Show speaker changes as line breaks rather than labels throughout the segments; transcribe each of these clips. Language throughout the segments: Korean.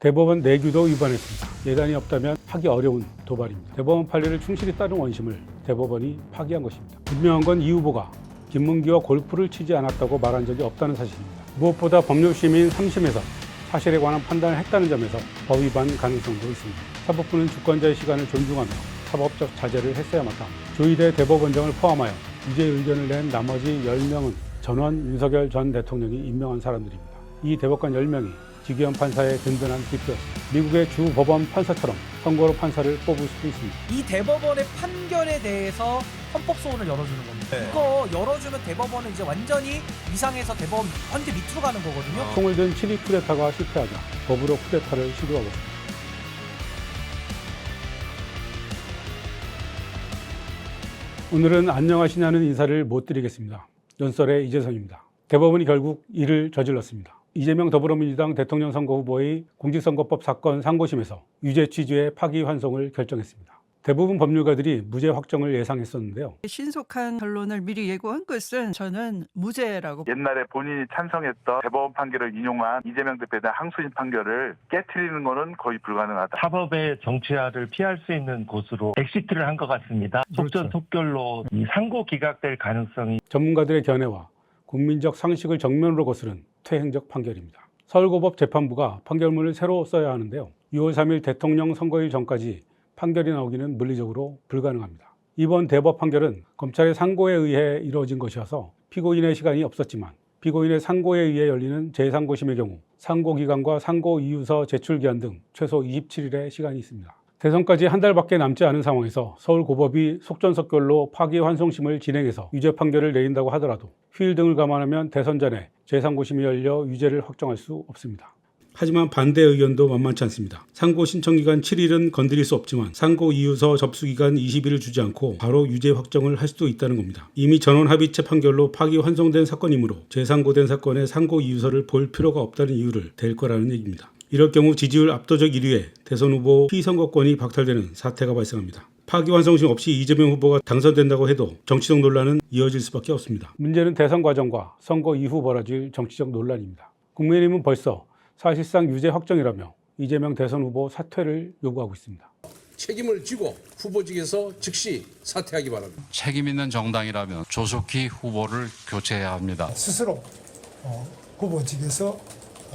대법원 내규도 위반했습니다. 예단이 없다면 하기 어려운 도발입니다. 대법원 판례를 충실히 따른 원심을 대법원이 파기한 것입니다. 분명한 건 이 후보가 김문기와 골프를 치지 않았다고 말한 적이 없다는 사실입니다. 무엇보다 법률심인 3심에서 사실에 관한 판단을 했다는 점에서 법 위반 가능성도 있습니다. 사법부는 주권자의 시간을 존중하며 사법적 자제를 했어야 마땅합니다. 조희대 대법원장을 포함하여 유죄 의견을 낸 나머지 10명은 전원 윤석열 전 대통령이 임명한 사람들입니다. 이 대법관 10명이 지기현 판사의 든든한 뒷표였습니다. 미국의 주 법원 판사처럼 선거로 판사를 뽑을 수도 있습니다.
이 대법원의 판결에 대해서 헌법소원을 열어주는 겁니다.
네.
이거 열어주면 대법원은 이제 완전히 이상해서 대법원 완전 밑으로 가는 거거든요.
총을 든 7.2 쿠데타가 실패하자 법으로 쿠데타를 시도하고 있습니다. 오늘은 안녕하시냐는 인사를 못 드리겠습니다. 연설의 이재성입니다. 대법원이 결국 이를 저질렀습니다. 이재명 더불어민주당 대통령 선거 후보의 공직선거법 사건 상고심에서 유죄 취지의 파기환송을 결정했습니다. 대부분 법률가들이 무죄 확정을 예상했었는데요.
신속한 결론을 미리 예고한 것은 저는 무죄라고.
옛날에 본인이 찬성했던 대법원 판결을 인용한 이재명 대표에 대한 항소심 판결을 깨트리는 것은 거의 불가능하다.
사법의 정치화를 피할 수 있는 곳으로 엑시트를 한 것 같습니다. 속전속결로 이 상고 기각될 가능성이.
전문가들의 견해와 국민적 상식을 정면으로 거스른 퇴행적 판결입니다. 서울고법 재판부가 판결문을 새로 써야 하는데요. 6월 3일 대통령 선거일 전까지 판결이 나오기는 물리적으로 불가능합니다. 이번 대법 판결은 검찰의 상고에 의해 이루어진 것이어서 피고인의 시간이 없었지만 피고인의 상고에 의해 열리는 재상고심의 경우 상고기간과 상고이유서 제출기한 등 최소 27일의 시간이 있습니다. 대선까지 한 달밖에 남지 않은 상황에서 서울고법이 속전속결로 파기환송심을 진행해서 유죄 판결을 내린다고 하더라도 휴일 등을 감안하면 대선 전에 재상고심이 열려 유죄를 확정할 수 없습니다. 하지만 반대 의견도 만만치 않습니다. 상고 신청기간 7일은 건드릴 수 없지만 상고 이유서 접수기간 20일을 주지 않고 바로 유죄 확정을 할 수도 있다는 겁니다. 이미 전원합의체 판결로 파기환송된 사건이므로 재상고된 사건에 상고 이유서를 볼 필요가 없다는 이유를 댈 거라는 얘기입니다. 이럴 경우 지지율 압도적 1위에 대선 후보 피선거권이 박탈되는 사태가 발생합니다. 파기환송심 없이 이재명 후보가 당선된다고 해도 정치적 논란은 이어질 수밖에 없습니다. 문제는 대선 과정과 선거 이후 벌어질 정치적 논란입니다. 국민의힘은 벌써 사실상 유죄 확정이라며 이재명 대선 후보 사퇴를 요구하고 있습니다.
책임을 지고 후보직에서 즉시 사퇴하기 바랍니다.
책임 있는 정당이라면 조속히 후보를 교체해야 합니다.
스스로 후보직에서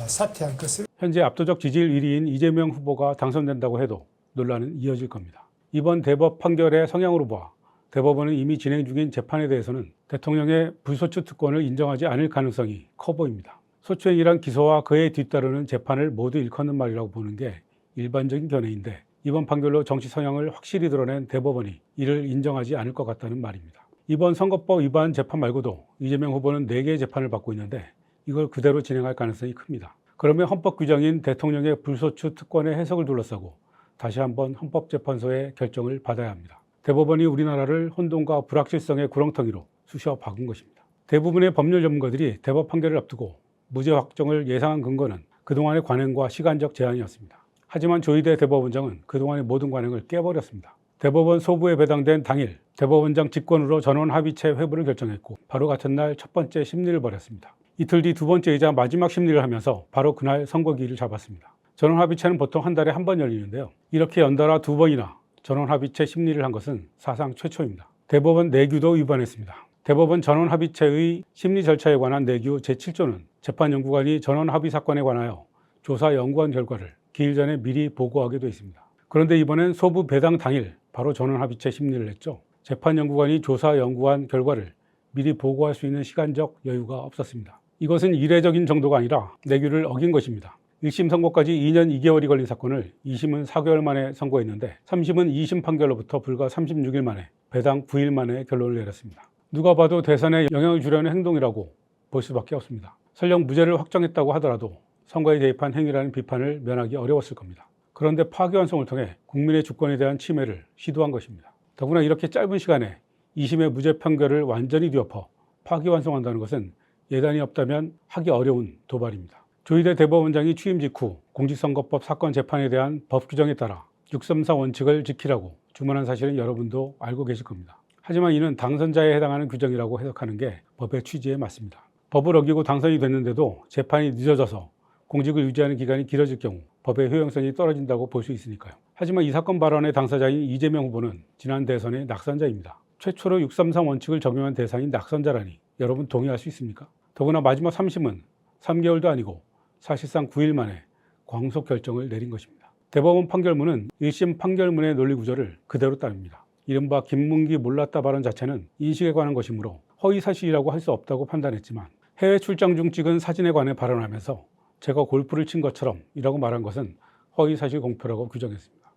사퇴할 것을.
현재 압도적 지지율 1위인 이재명 후보가 당선된다고 해도 논란은 이어질 겁니다. 이번 대법 판결의 성향으로 봐 대법원은 이미 진행 중인 재판에 대해서는 대통령의 불소추 특권을 인정하지 않을 가능성이 커 보입니다. 소추행위란 기소와 그에 뒤따르는 재판을 모두 일컫는 말이라고 보는 게 일반적인 견해인데 이번 판결로 정치 성향을 확실히 드러낸 대법원이 이를 인정하지 않을 것 같다는 말입니다. 이번 선거법 위반 재판 말고도 이재명 후보는 4개의 재판을 받고 있는데 이걸 그대로 진행할 가능성이 큽니다. 그러면 헌법 규정인 대통령의 불소추 특권의 해석을 둘러싸고 다시 한번 헌법재판소의 결정을 받아야 합니다. 대법원이 우리나라를 혼돈과 불확실성의 구렁텅이로 쑤셔 박은 것입니다. 대부분의 법률 전문가들이 대법 판결을 앞두고 무죄 확정을 예상한 근거는 그동안의 관행과 시간적 제한이었습니다. 하지만 조희대 대법원장은 그동안의 모든 관행을 깨버렸습니다. 대법원 소부에 배당된 당일 대법원장 직권으로 전원 합의체 회부를 결정했고 바로 같은 날 첫 번째 심리를 벌였습니다. 이틀 뒤 두 번째이자 마지막 심리를 하면서 바로 그날 선거기일을 잡았습니다. 전원 합의체는 보통 한 달에 한 번 열리는데요. 이렇게 연달아 2번이나 전원 합의체 심리를 한 것은 사상 최초입니다. 대법원 내규도 위반했습니다. 대법원 전원합의체의 심리 절차에 관한 내규 제7조는 재판연구관이 전원합의 사건에 관하여 조사 연구한 결과를 기일 전에 미리 보고하게 되어 있습니다. 그런데 이번엔 소부 배당 당일 바로 전원합의체 심리를 했죠. 재판연구관이 조사 연구한 결과를 미리 보고할 수 있는 시간적 여유가 없었습니다. 이것은 이례적인 정도가 아니라 내규를 어긴 것입니다. 1심 선고까지 2년 2개월이 걸린 사건을 2심은 4개월 만에 선고했는데 3심은 2심 판결로부터 불과 36일 만에 배당 9일 만에 결론을 내렸습니다. 누가 봐도 대선에 영향을 주려는 행동이라고 볼 수밖에 없습니다. 설령 무죄를 확정했다고 하더라도 선거에 개입한 행위라는 비판을 면하기 어려웠을 겁니다. 그런데 파기환송을 통해 국민의 주권에 대한 침해를 시도한 것입니다. 더구나 이렇게 짧은 시간에 2심의 무죄 판결을 완전히 뒤엎어 파기환송한다는 것은 예단이 없다면 하기 어려운 도발입니다. 조희대 대법원장이 취임 직후 공직선거법 사건 재판에 대한 법 규정에 따라 634 원칙을 지키라고 주문한 사실은 여러분도 알고 계실 겁니다. 하지만 이는 당선자에 해당하는 규정이라고 해석하는 게 법의 취지에 맞습니다. 법을 어기고 당선이 됐는데도 재판이 늦어져서 공직을 유지하는 기간이 길어질 경우 법의 효용성이 떨어진다고 볼 수 있으니까요. 하지만 이 사건 발언의 당사자인 이재명 후보는 지난 대선의 낙선자입니다. 최초로 633 원칙을 적용한 대상인 낙선자라니 여러분 동의할 수 있습니까? 더구나 마지막 3심은 3개월도 아니고 사실상 9일 만에 광속 결정을 내린 것입니다. 대법원 판결문은 1심 판결문의 논리 구조를 그대로 따릅니다. 이른바 김문기 몰랐다 발언 자체는 인식에 관한 것이므로 허위사실이라고 할 수 없다고 판단했지만 해외 출장 중 찍은 사진에 관해 발언하면서 제가 골프를 친 것처럼 이라고 말한 것은 허위사실 공표라고 규정했습니다.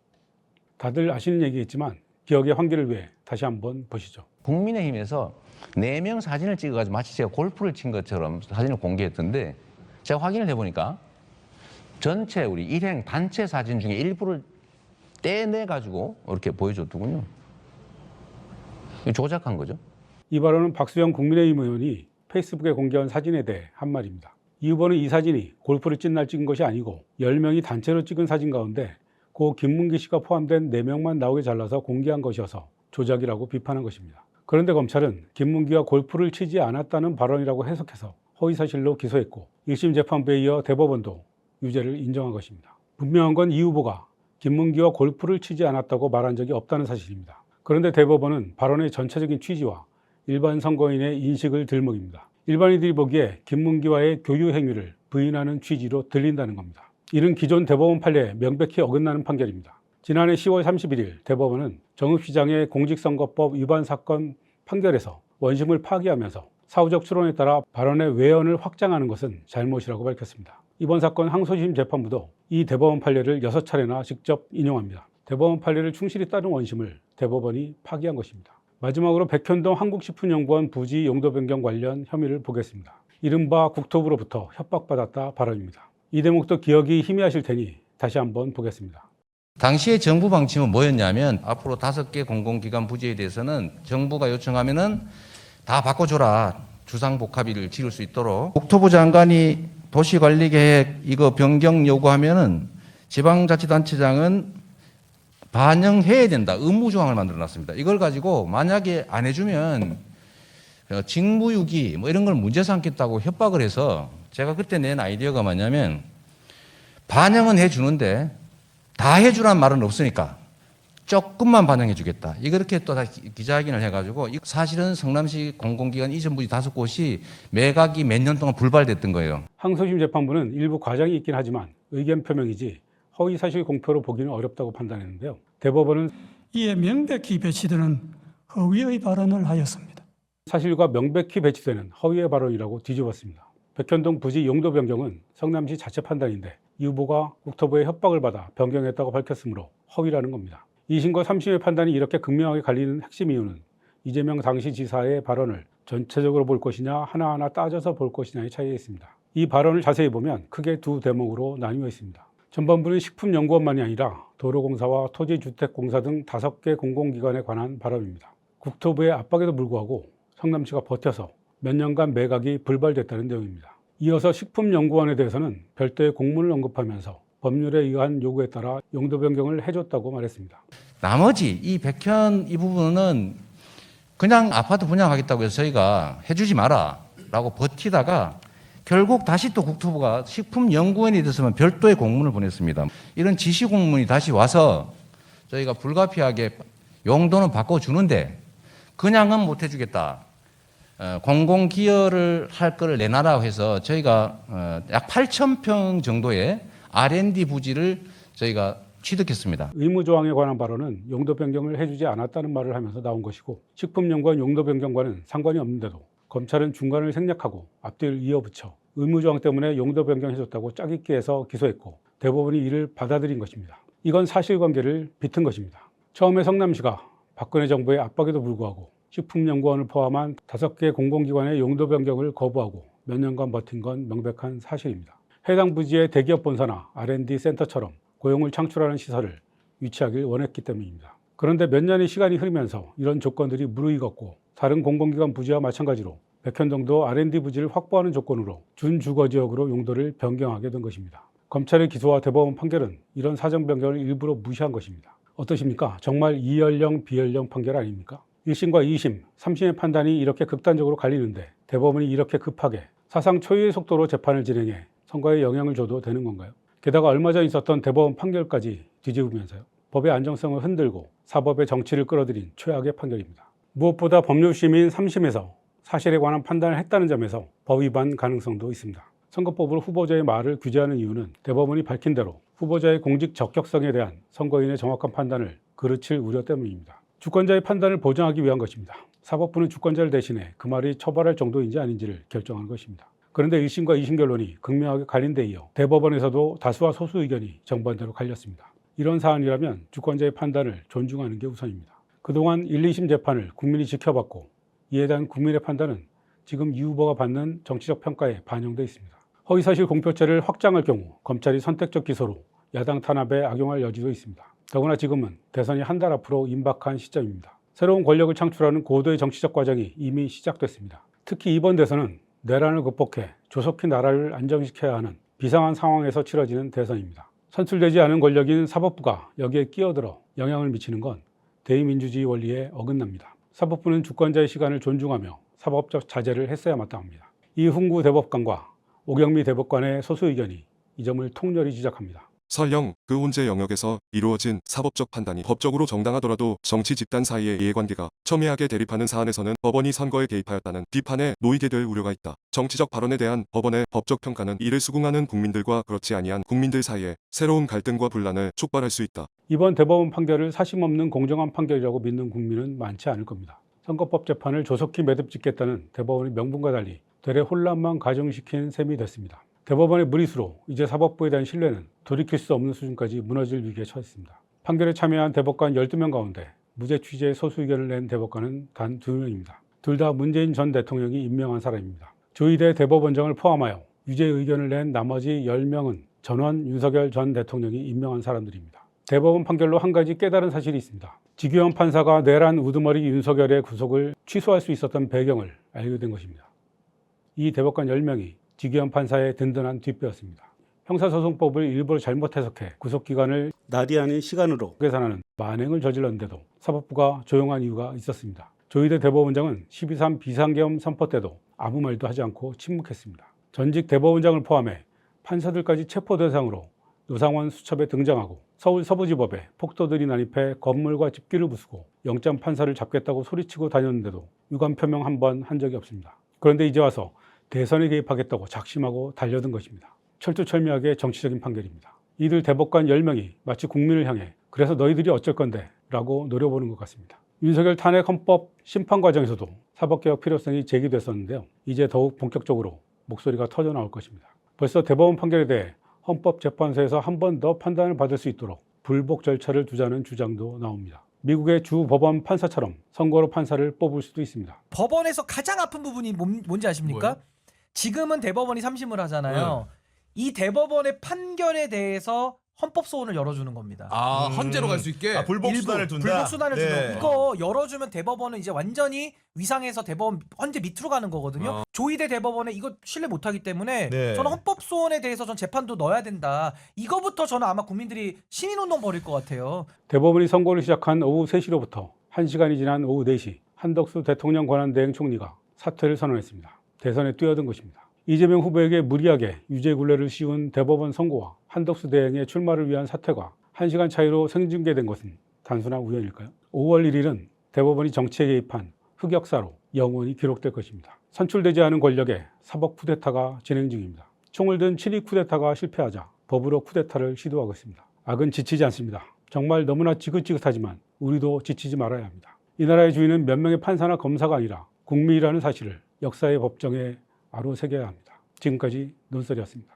다들 아시는 얘기겠지만 기억의 환기를 위해 다시 한번 보시죠.
국민의힘에서 4명 사진을 찍어가지고 마치 제가 골프를 친 것처럼 사진을 공개했던데 제가 확인을 해보니까 전체 우리 일행 단체 사진 중에 일부를 떼내가지고 이렇게 보여줬더군요. 조작한 거죠.
이 발언은 박수영 국민의힘 의원이 페이스북에 공개한 사진에 대해 한 말입니다. 이 후보는 이 사진이 골프를 찐 날 찍은 것이 아니고 10명이 단체로 찍은 사진 가운데 고 김문기 씨가 포함된 4명만 나오게 잘라서 공개한 것이어서 조작이라고 비판한 것입니다. 그런데 검찰은 김문기가 골프를 치지 않았다는 발언이라고 해석해서 허위사실로 기소했고 1심 재판부에 이어 대법원도 유죄를 인정한 것입니다. 분명한 건 이 후보가 김문기와 골프를 치지 않았다고 말한 적이 없다는 사실입니다. 그런데 대법원은 발언의 전체적인 취지와 일반 선거인의 인식을 들먹입니다. 일반인들이 보기에 김문기와의 교류 행위를 부인하는 취지로 들린다는 겁니다. 이는 기존 대법원 판례에 명백히 어긋나는 판결입니다. 지난해 10월 31일 대법원은 정읍시장의 공직선거법 위반 사건 판결에서 원심을 파기하면서 사후적 추론에 따라 발언의 외연을 확장하는 것은 잘못이라고 밝혔습니다. 이번 사건 항소심 재판부도 이 대법원 판례를 6차례나 직접 인용합니다. 대법원 판례를 충실히 따른 원심을 대법원이 파기한 것입니다. 마지막으로 백현동 한국식품연구원 부지 용도 변경 관련 혐의를 보겠습니다. 이른바 국토부로부터 협박받았다 발언입니다. 이 대목도 기억이 희미하실 테니 다시 한번 보겠습니다.
당시의 정부 방침은 뭐였냐면 앞으로 5개 공공기관 부지에 대해서는 정부가 요청하면은 다 바꿔줘라. 주상복합비를 지을 수 있도록. 국토부 장관이 도시관리계획 이거 변경 요구하면은 지방자치단체장은 반영해야 된다. 의무조항을 만들어놨습니다. 이걸 가지고 만약에 안 해주면 직무유기 뭐 이런 걸 문제 삼겠다고 협박을 해서 제가 그때 낸 아이디어가 뭐냐면 반영은 해주는데 다 해주란 말은 없으니까 조금만 반영해 주겠다. 이렇게 또 다시 기자회견을 해가지고 사실은 성남시 공공기관 이전 부지 5곳이 매각이 몇 년 동안 불발됐던 거예요.
항소심 재판부는 일부 과장이 있긴 하지만 의견 표명이지 허위사실 공표로 보기는 어렵다고 판단했는데요. 대법원은
이에 명백히 배치되는 허위의 발언을 하였습니다.
사실과 명백히 배치되는 허위의 발언이라고 뒤집었습니다. 백현동 부지 용도 변경은 성남시 자체 판단인데 이 후보가 국토부의 협박을 받아 변경했다고 밝혔으므로 허위라는 겁니다. 2심과 3심의 판단이 이렇게 극명하게 갈리는 핵심 이유는 이재명 당시 지사의 발언을 전체적으로 볼 것이냐 하나하나 따져서 볼 것이냐의 차이에 있습니다. 이 발언을 자세히 보면 크게 두 대목으로 나뉘어 있습니다. 전반부는 식품연구원만이 아니라 도로공사와 토지주택공사 등 5개 공공기관에 관한 발언입니다. 국토부의 압박에도 불구하고 성남시가 버텨서 몇 년간 매각이 불발됐다는 내용입니다. 이어서 식품연구원에 대해서는 별도의 공문을 언급하면서 법률에 의한 요구에 따라 용도 변경을 해줬다고 말했습니다.
나머지 이 백현 이 부분은 그냥 아파트 분양하겠다고 해서 저희가 해주지 마라 라고 버티다가 결국 다시 또 국토부가 식품연구원에 대해서만 별도의 공문을 보냈습니다. 이런 지시 공문이 다시 와서 저희가 불가피하게 용도는 바꿔주는데 그냥은 못 해주겠다. 공공기여를 할 거를 내놔라고 해서 저희가 약 8,000평 정도의 R&D 부지를 저희가 취득했습니다.
의무조항에 관한 발언은 용도 변경을 해주지 않았다는 말을 하면서 나온 것이고 식품연구원 용도 변경과는 상관이 없는데도 검찰은 중간을 생략하고 앞뒤를 이어붙여 의무조항 때문에 용도 변경해줬다고 짜깁기 해서 기소했고 대법원이 이를 받아들인 것입니다. 이건 사실관계를 비튼 것입니다. 처음에 성남시가 박근혜 정부의 압박에도 불구하고 식품연구원을 포함한 5개 공공기관의 용도 변경을 거부하고 몇 년간 버틴 건 명백한 사실입니다. 해당 부지의 대기업 본사나 R&D 센터처럼 고용을 창출하는 시설을 유치하길 원했기 때문입니다. 그런데 몇 년의 시간이 흐르면서 이런 조건들이 무르익었고 다른 공공기관 부지와 마찬가지로 백현동도 R&D 부지를 확보하는 조건으로 준주거지역으로 용도를 변경하게 된 것입니다. 검찰의 기소와 대법원 판결은 이런 사정 변경을 일부러 무시한 것입니다. 어떠십니까? 정말 이연령 비연령 판결 아닙니까? 1심과 2심, 3심의 판단이 이렇게 극단적으로 갈리는데 대법원이 이렇게 급하게 사상 초유의 속도로 재판을 진행해 선거에 영향을 줘도 되는 건가요? 게다가 얼마 전 있었던 대법원 판결까지 뒤집으면서요. 법의 안정성을 흔들고 사법의 정치를 끌어들인 최악의 판결입니다. 무엇보다 법률심인 3심에서 사실에 관한 판단을 했다는 점에서 법 위반 가능성도 있습니다. 선거법으로 후보자의 말을 규제하는 이유는 대법원이 밝힌 대로 후보자의 공직 적격성에 대한 선거인의 정확한 판단을 그르칠 우려 때문입니다. 주권자의 판단을 보장하기 위한 것입니다. 사법부는 주권자를 대신해 그 말이 처벌할 정도인지 아닌지를 결정하는 것입니다. 그런데 1심과 2심 결론이 극명하게 갈린 데 이어 대법원에서도 다수와 소수 의견이 정반대로 갈렸습니다. 이런 사안이라면 주권자의 판단을 존중하는 게 우선입니다. 그동안 1, 2심 재판을 국민이 지켜봤고 이에 대한 국민의 판단은 지금 이 후보가 받는 정치적 평가에 반영돼 있습니다. 허위사실 공표죄를 확장할 경우 검찰이 선택적 기소로 야당 탄압에 악용할 여지도 있습니다. 더구나 지금은 대선이 한 달 앞으로 임박한 시점입니다. 새로운 권력을 창출하는 고도의 정치적 과정이 이미 시작됐습니다. 특히 이번 대선은 내란을 극복해 조속히 나라를 안정시켜야 하는 비상한 상황에서 치러지는 대선입니다. 선출되지 않은 권력인 사법부가 여기에 끼어들어 영향을 미치는 건 대의민주주의 원리에 어긋납니다. 사법부는 주권자의 시간을 존중하며 사법적 자제를 했어야 마땅합니다. 이훈구 대법관과 오경미 대법관의 소수 의견이 이 점을 통렬히 지적합니다.
설령 그 혼재 영역에서 이루어진 사법적 판단이 법적으로 정당하더라도 정치 집단 사이의 이해관계가 첨예하게 대립하는 사안에서는 법원이 선거에 개입하였다는 비판에 놓이게 될 우려가 있다. 정치적 발언에 대한 법원의 법적 평가는 이를 수긍하는 국민들과 그렇지 아니한 국민들 사이에 새로운 갈등과 분란을 촉발할 수 있다.
이번 대법원 판결을 사심 없는 공정한 판결이라고 믿는 국민은 많지 않을 겁니다. 선거법 재판을 조속히 매듭짓겠다는 대법원의 명분과 달리 되레 혼란만 가중시킨 셈이 됐습니다. 대법원의 무리수로 이제 사법부에 대한 신뢰는 돌이킬 수 없는 수준까지 무너질 위기에 처했습니다. 판결에 참여한 대법관 12명 가운데 무죄 취지의 소수 의견을 낸 대법관은 단 2명입니다. 둘 다 문재인 전 대통령이 임명한 사람입니다. 조희대 대법원장을 포함하여 유죄 의견을 낸 나머지 10명은 전원 윤석열 전 대통령이 임명한 사람들입니다. 대법원 판결로 한 가지 깨달은 사실이 있습니다. 지규현 판사가 내란 우두머리 윤석열의 구속을 취소할 수 있었던 배경을 알게 된 것입니다. 이 대법관 10명이 지규현 판사의 든든한 뒷배였습니다. 형사소송법을 일부러 잘못 해석해 구속기간을 날이 아닌 시간으로 계산하는 만행을 저질렀는데도 사법부가 조용한 이유가 있었습니다. 조희대 대법원장은 12.3 비상계엄 선포 때도 아무 말도 하지 않고 침묵했습니다. 전직 대법원장을 포함해 판사들까지 체포 대상으로 노상원 수첩에 등장하고 서울 서부지법에 폭도들이 난입해 건물과 집기를 부수고 영장 판사를 잡겠다고 소리치고 다녔는데도 유감 표명 한 번 한 적이 없습니다. 그런데 이제 와서 대선에 개입하겠다고 작심하고 달려든 것입니다. 철두철미하게 정치적인 판결입니다. 이들 대법관 10명이 마치 국민을 향해 그래서 너희들이 어쩔 건데 라고 노려보는 것 같습니다. 윤석열 탄핵 헌법 심판 과정에서도 사법개혁 필요성이 제기됐었는데요. 이제 더욱 본격적으로 목소리가 터져나올 것입니다. 벌써 대법원 판결에 대해 헌법재판소에서 한 번 더 판단을 받을 수 있도록 불복 절차를 두자는 주장도 나옵니다. 미국의 주 법원 판사처럼 선거로 판사를 뽑을 수도 있습니다.
법원에서 가장 아픈 부분이 뭔지 아십니까?
뭐예요?
지금은 대법원이 3심을 하잖아요. 이 대법원의 판결에 대해서 헌법 소원을 열어주는 겁니다.
아, 헌재로 갈 수 있게.
불복수단을 둔다.
불복수단을 주는 이거 열어주면 대법원은 이제 완전히 위상에서 대법원 헌재 밑으로 가는 거거든요. 조희대 대법원에 이거 신뢰 못하기 때문에 저는 헌법 소원에 대해서 전 재판도 넣어야 된다. 이거부터 저는 아마 국민들이 시민운동 벌일 것 같아요.
대법원이 선고를 시작한 오후 3시로부터 1시간이 지난 오후 4시 한덕수 대통령 권한대행 총리가 사퇴를 선언했습니다. 대선에 뛰어든 것입니다. 이재명 후보에게 무리하게 유죄 굴레를 씌운 대법원 선고와 한덕수 대행의 출마를 위한 사퇴가 1시간 차이로 생중계된 것은 단순한 우연일까요? 5월 1일은 대법원이 정치에 개입한 흑역사로 영원히 기록될 것입니다. 선출되지 않은 권력의 사법 쿠데타가 진행 중입니다. 총을 든 친위 쿠데타가 실패하자 법으로 쿠데타를 시도하고 있습니다. 악은 지치지 않습니다. 정말 너무나 지긋지긋하지만 우리도 지치지 말아야 합니다. 이 나라의 주인은 몇 명의 판사나 검사가 아니라 국민이라는 사실을 역사의 법정에 아로 새겨야 합니다. 지금까지 논설이었습니다.